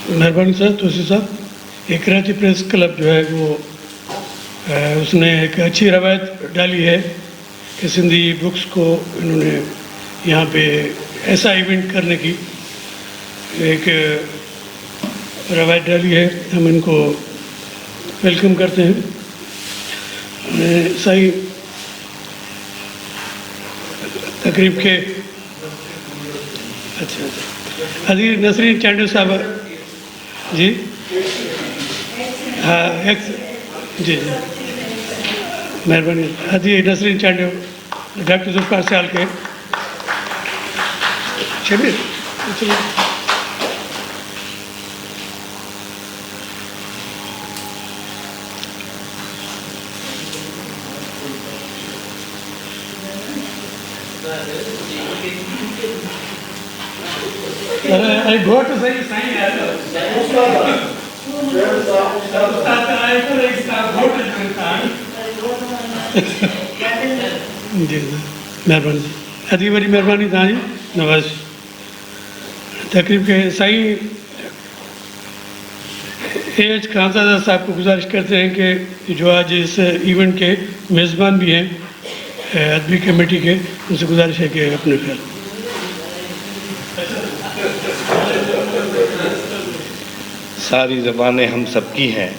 मेहरबानी सर, तुलसी साहब। ये Karachi press club जो है वो उसने एक अच्छी रवायत डाली है कि सिंधी बुक्स को इन्होंने यहाँ पे ऐसा इवेंट करने की एक रवायत डाली है। हम इनको वेलकम करते हैं। सही तकरीब के अच्छा अजीज नसरीन चांडू साहब जी, हाँ एक्स जी जी मेहरबानी। हाजी नसरीन चांडू डॉक्टर जुल्फकार सियाल के Shabir I go to say sign जी मेहरबानी अदी वरी मेहरबानी तव्हांजी नवाज़। तकरीब के साईं एच खानज़ादा साहब को गुजारिश करते हैं कि जो आज इस इवेंट के मेज़बान भी हैं अदबी कमेटी के, उनसे गुजारिश है कि अपने ख्याल। सारी ज़बानें हम सबकी हैं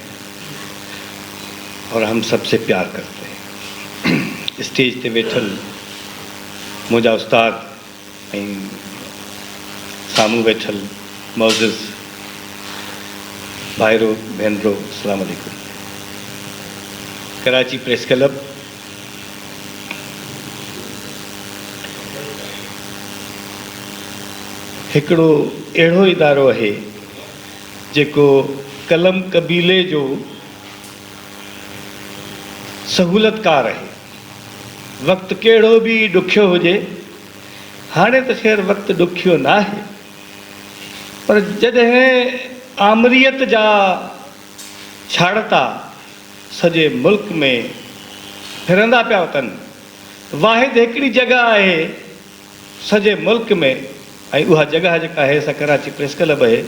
और हम सबसे प्यार करते हैं। स्टेज ते वेठल मुंहिंजा उस्ताद ऐं साम्हूं वेठल मौज़िज़ भाइरो भेनरो, अस्सलाम वालेकुम। कराची प्रेस क्लब हिकिड़ो अहिड़ो इदारो आहे जेको कलम कबीले जो सहूलतकार आहे। वक़्तु कहिड़ो बि ॾुखियो हुजे, हाणे त ख़ैर वक़्तु ॾुखियो न आहे, पर जॾहिं आमरीअत जा छाड़ता सॼे मुल्क में फिरंदा पिया वतन, वाहिद हिकिड़ी जॻह आहे सॼे मुल्क में, ऐं उहा जॻह जेका आहे सा कराची प्रेस क्लब आहे।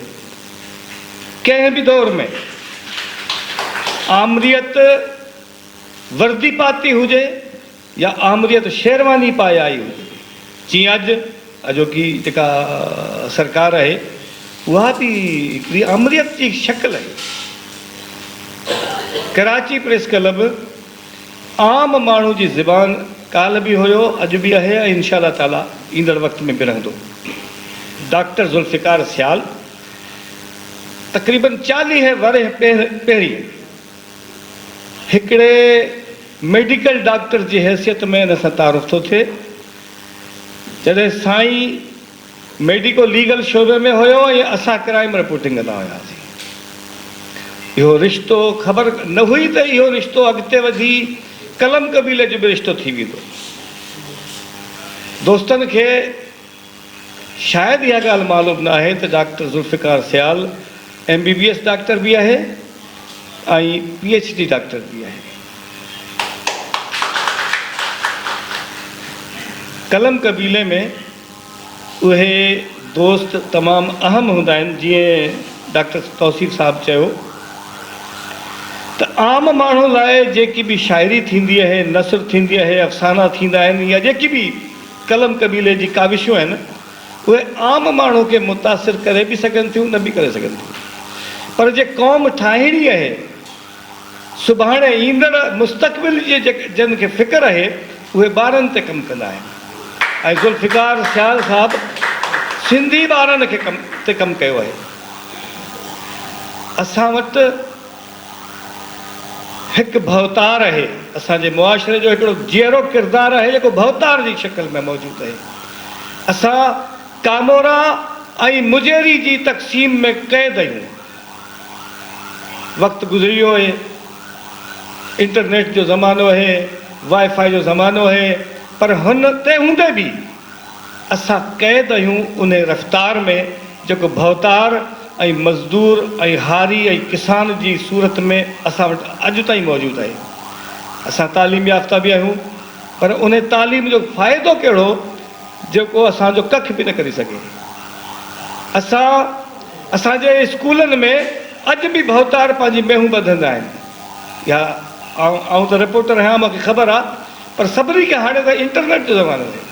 कंहिं बि दौर में आमरीअत वर्दी पाती हुजे या आमरीअत शेरवानी पाए आई हुजे, जीअं अॼोकी जेका सरकार आहे उहा बि हिकिड़ी आमरीअत जी शक्ल आहे। कराची प्रेस क्लब आम माण्हू जी ज़बान काल बि हुयो, अॼु बि आहे ऐं इंशाअल्लाह ताला ईंदड़ वक़्त में बि रहंदो। डॉक्टर ज़ुल्फ़िकार सियाल तक़रीबन 40 वरह पहिरीं हिकिड़े मेडिकल डॉक्टर जी हैसियत में हिन सां तारुफ़ थो थिए। जॾहिं साईं मेडिको लीगल शोबे में हुयो ऐं असां क्राइम रिपोर्टिंग कंदा हुआसीं, इहो रिश्तो ख़बर न हुई त इहो रिश्तो अॻिते वधी कलम कबीले जो बि रिश्तो थी वेंदो। दोस्तनि खे शायदि इहा ॻाल्हि मालूम न आहे त डॉक्टर ज़ुल्फ़िकार सियाल MBBS डॉक्टर भी है ऐं PhD डॉक्टर भी है। कलम कबीले में उहे दोस्त तमामु अहम हूंदा आहिनि। जीअं डॉक्टर तौसीफ़ साहब चयो त आम माण्हू लाइ जेकी बि शाइरी थींदी आहे, नसर थींदी आहे, अफ़साना थींदा आहिनि, या जेकी बि कलम कबीले जी काविशूं आहिनि, उहे आम माण्हू खे मुतासिर करे बि सघनि थियूं, न बि करे सघनि थियूं। पर जे क़ौम ठाहिणी आहे, सुभाणे ईंदड़ मुस्तक़बिल जे जिन खे फ़िक्र आहे, उहे ॿारनि ते कमु कंदा आहिनि। ऐं ज़ुल्फ़िकार सियाल साहब सिंधी ॿारनि खे कमु कयो आहे। असां वटि हिकु भवतार आहे, असांजे मुआशरे जो हिकिड़ो जीअरो किरदारु आहे जेको भवतार जी शक्ल में मौजूदु आहे। असां कानोरा ऐं मुजेरी जी तक़सीम में क़ैद आहियूं। वक़्तु गुज़री वियो आहे, इंटरनेट जो ज़मानो आहे, वाईफाई जो ज़मानो आहे, पर हुन ते हूंदे बि असां क़ैद आहियूं उन रफ़्तार में जेको भवतार ऐं मज़दूर ऐं हारी ऐं किसान जी सूरत में असां वटि अॼु ताईं मौजूदु आहे। असां तालीम याफ़्ता बि आहियूं, पर उन तालीम जो फ़ाइदो कहिड़ो जेको असांजो कख बि न करे सघे। असां असांजे स्कूलनि में अॼु बि भवतार पंहिंजी मेहूं ॿधंदा आहिनि। या आउं त रिपोर्टर आहियां, मूंखे ख़बर आहे, पर सभिनी खे हाणे त इंटरनेट जो ज़मानो आहे।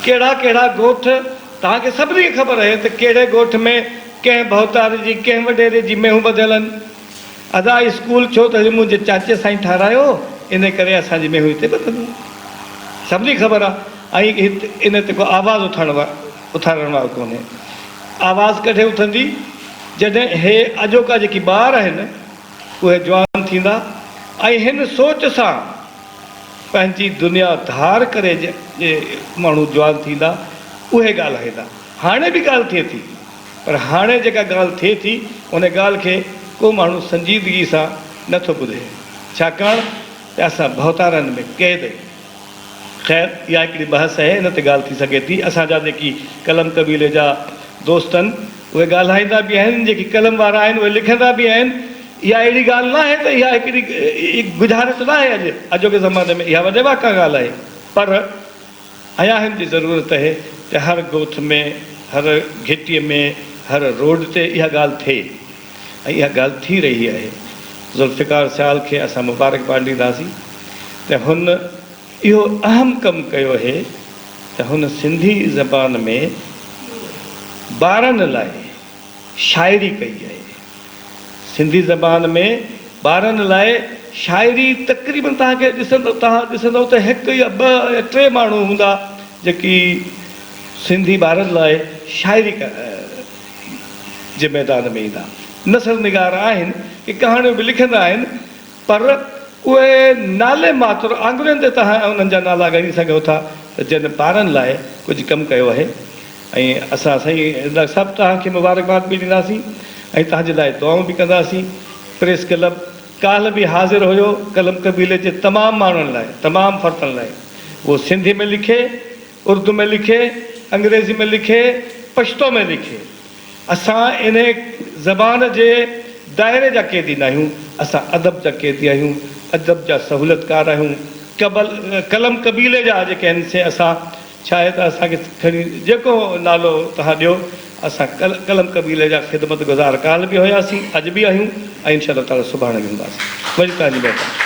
कहिड़ा कहिड़ा ॻोठ तव्हांखे सभिनी खे ख़बर आहे त कहिड़े ॻोठ में कंहिं भवतार जी कंहिं वॾेरे जी मेहूं ॿधियल आहिनि। अदा स्कूल छो त मुंहिंजे चाचे साईं ठारायो, इन करे असांजी मेहूं हिते ॿधंदियूं, सभिनी ख़बर आहे। ऐं हिते इन ते को आवाज़ु उथारण वारो कोन्हे। आवाज़ु कॾहिं उथंदी जॾहिं हे अॼोका जेकी ॿार आहिनि उहे जवान थींदा ऐं हिन सोच सां पंहिंजी दुनिया धार करे जे माण्हू जवान थींदा, उहे ॻाल्हाईंदा। हाणे बि ॻाल्हि थिए थी, पर हाणे जेका ॻाल्हि थिए थी उन ॻाल्हि खे को माण्हू संजीदगी सां नथो ॿुधे, छाकाणि त असां भवतारनि में क़ैद। ख़ैर, इहा हिकिड़ी बहस आहे, इन ते ॻाल्हि थी सघे थी। असांजा जेकी कलम कबीले जा दोस्त आहिनि उहे ॻाल्हाईंदा बि आहिनि, जेकी कलम वारा आहिनि उहे लिखंदा बि आहिनि। इहा अहिड़ी ॻाल्हि न आहे त इहा हिकिड़ी गुज़ारिश न आहे अॼोके ज़माने में, इहा वॾे वाका ॻाल्हि आहे। पर अञा हिन जी ज़रूरत आहे त हर ॻोठ में, हर घिटीअ में, हर रोड ते इहा ॻाल्हि थिए, ऐं इहा ॻाल्हि थी रही आहे। ज़ुल्फ़िकार साल खे असां मुबारकबाद ॾींदासीं त हुन इहो अहम कमु कयो आहे त हुन सिंधी ज़बान में ॿारनि लाइ शाइरी कई आहे। सिंधी ज़बान में ॿारनि लाइ शाइरी तक़रीबन तव्हां ॾिसंदव त हिकु या ॿ या टे माण्हू हूंदा जेकी सिंधी ॿारनि लाइ शाइरी जे मैदान में ईंदा। नसर निगार आहिनि की कहाणियूं बि लिखंदा आहिनि, पर उहे नाले मात्र आङुरियुनि ते तव्हां उन्हनि जा नाला ॻणी सघो था त जिन ॿारनि लाइ कुझु कमु कयो आहे। ऐं असां साईं सभु तव्हांखे मुबारकबाद बि ॾींदासीं ऐं तव्हांजे लाइ दुआऊं बि कंदासीं। प्रेस क्लब काल्ह बि हाज़िर हुयो कलम कबीले जे तमामु माण्हुनि लाइ, तमामु फ़र्क़नि लाइ। उहो सिंधी में लिखे, उर्दू में लिखे, अंग्रेज़ी में लिखे, पश्तो में लिखे। असां इन ज़बान जे दायरे जा क़ैदी न आहियूं, असां अदब जा क़ैदी आहियूं, अदब जा सहूलियतकार आहियूं। कलम कबीले जा जेके आहिनि से असां छा आहे त असांखे खणी जेको नालो तव्हां ॾियो, असां कलम कबीले जा ख़िदमत गुज़ार काल्ह बि हुयासीं, अॼु बि आहियूं ऐं इंशाअल्लाह ताला सुभाणे बि हूंदासीं। वरी तव्हांजी महिरबानी।